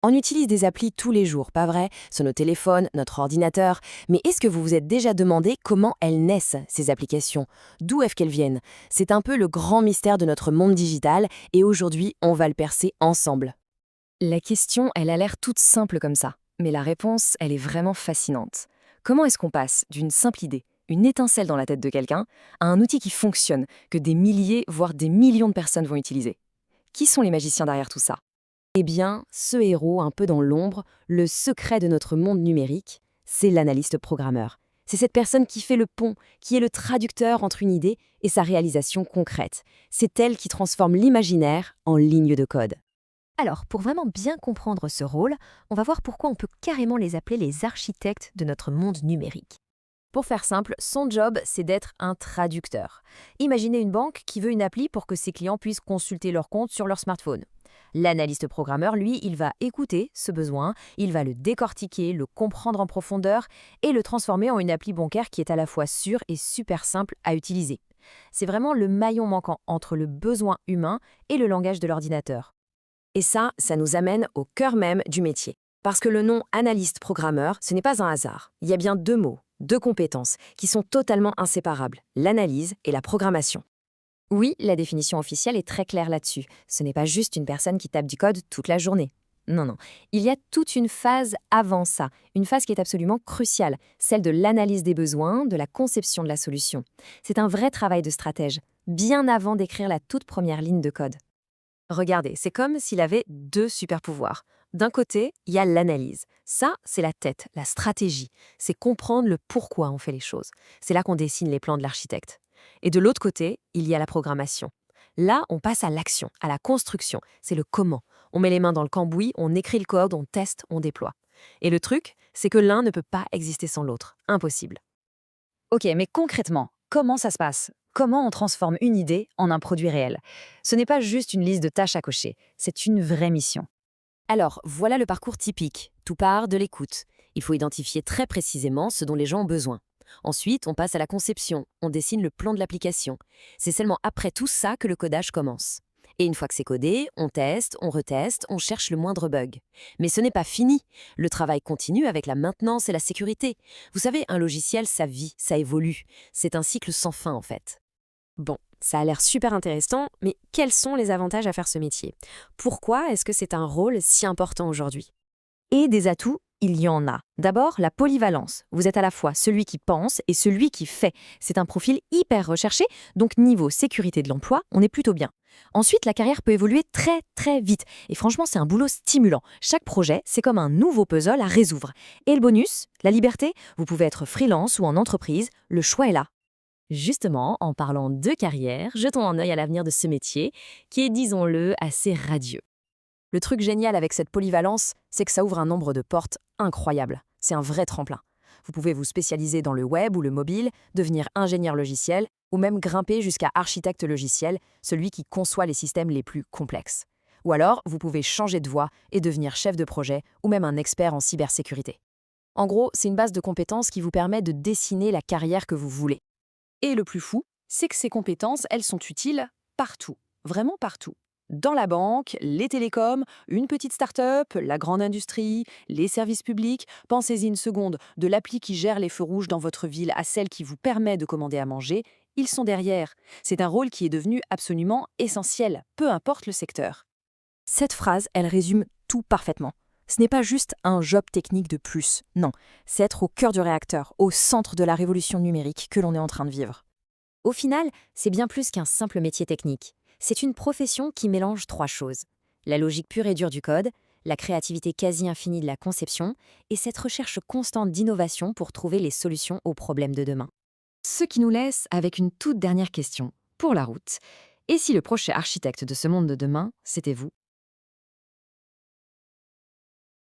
On utilise des applis tous les jours, pas vrai? Sur nos téléphones, notre ordinateur. Mais est-ce que vous vous êtes déjà demandé comment elles naissent, ces applications? D'où est-ce qu'elles viennent? C'est un peu le grand mystère de notre monde digital et aujourd'hui, on va le percer ensemble. La question, elle a l'air toute simple comme ça, mais la réponse, elle est vraiment fascinante. Comment est-ce qu'on passe d'une simple idée, une étincelle dans la tête de quelqu'un, à un outil qui fonctionne, que des milliers, voire des millions de personnes vont utiliser? Qui sont les magiciens derrière tout ça? Eh bien, ce héros un peu dans l'ombre, le secret de notre monde numérique, c'est l'analyste programmeur. C'est cette personne qui fait le pont, qui est le traducteur entre une idée et sa réalisation concrète. C'est elle qui transforme l'imaginaire en ligne de code. Alors, pour vraiment bien comprendre ce rôle, on va voir pourquoi on peut carrément les appeler les architectes de notre monde numérique. Pour faire simple, son job, c'est d'être un traducteur. Imaginez une banque qui veut une appli pour que ses clients puissent consulter leur compte sur leur smartphone. L'analyste programmeur, lui, il va écouter ce besoin, il va le décortiquer, le comprendre en profondeur et le transformer en une appli bancaire qui est à la fois sûre et super simple à utiliser. C'est vraiment le maillon manquant entre le besoin humain et le langage de l'ordinateur. Et ça nous amène au cœur même du métier. Parce que le nom analyste-programmeur, ce n'est pas un hasard. Il y a bien deux mots, deux compétences, qui sont totalement inséparables, l'analyse et la programmation. Oui, la définition officielle est très claire là-dessus. Ce n'est pas juste une personne qui tape du code toute la journée. Non, non. Il y a toute une phase avant ça, une phase qui est absolument cruciale, celle de l'analyse des besoins, de la conception de la solution. C'est un vrai travail de stratège, bien avant d'écrire la toute première ligne de code. Regardez, c'est comme s'il avait deux super-pouvoirs. D'un côté, il y a l'analyse. Ça, c'est la tête, la stratégie. C'est comprendre le pourquoi on fait les choses. C'est là qu'on dessine les plans de l'architecte. Et de l'autre côté, il y a la programmation. Là, on passe à l'action, à la construction. C'est le comment. On met les mains dans le cambouis, on écrit le code, on teste, on déploie. Et le truc, c'est que l'un ne peut pas exister sans l'autre. Impossible. Ok, mais concrètement, comment ça se passe? Comment on transforme une idée en un produit réel? Ce n'est pas juste une liste de tâches à cocher, c'est une vraie mission. Alors, voilà le parcours typique. Tout part de l'écoute. Il faut identifier très précisément ce dont les gens ont besoin. Ensuite, on passe à la conception, on dessine le plan de l'application. C'est seulement après tout ça que le codage commence. Et une fois que c'est codé, on teste, on reteste, on cherche le moindre bug. Mais ce n'est pas fini. Le travail continue avec la maintenance et la sécurité. Vous savez, un logiciel, ça vit, ça évolue. C'est un cycle sans fin en fait. Bon, ça a l'air super intéressant, mais quels sont les avantages à faire ce métier? Pourquoi est-ce que c'est un rôle si important aujourd'hui? Et des atouts, il y en a. D'abord, la polyvalence. Vous êtes à la fois celui qui pense et celui qui fait. C'est un profil hyper recherché, donc niveau sécurité de l'emploi, on est plutôt bien. Ensuite, la carrière peut évoluer très très vite. Et franchement, c'est un boulot stimulant. Chaque projet, c'est comme un nouveau puzzle à résoudre. Et le bonus, la liberté, vous pouvez être freelance ou en entreprise, le choix est là. Justement, en parlant de carrière, jetons un œil à l'avenir de ce métier, qui est, disons-le, assez radieux. Le truc génial avec cette polyvalence, c'est que ça ouvre un nombre de portes incroyable. C'est un vrai tremplin. Vous pouvez vous spécialiser dans le web ou le mobile, devenir ingénieur logiciel, ou même grimper jusqu'à architecte logiciel, celui qui conçoit les systèmes les plus complexes. Ou alors, vous pouvez changer de voie et devenir chef de projet ou même un expert en cybersécurité. En gros, c'est une base de compétences qui vous permet de dessiner la carrière que vous voulez. Et le plus fou, c'est que ces compétences, elles sont utiles partout, vraiment partout. Dans la banque, les télécoms, une petite start-up, la grande industrie, les services publics. Pensez-y une seconde, de l'appli qui gère les feux rouges dans votre ville à celle qui vous permet de commander à manger, ils sont derrière. C'est un rôle qui est devenu absolument essentiel, peu importe le secteur. Cette phrase, elle résume tout parfaitement. Ce n'est pas juste un job technique de plus, non, c'est être au cœur du réacteur, au centre de la révolution numérique que l'on est en train de vivre. Au final, c'est bien plus qu'un simple métier technique. C'est une profession qui mélange trois choses. La logique pure et dure du code, la créativité quasi infinie de la conception et cette recherche constante d'innovation pour trouver les solutions aux problèmes de demain. Ce qui nous laisse avec une toute dernière question, pour la route. Et si le prochain architecte de ce monde de demain, c'était vous?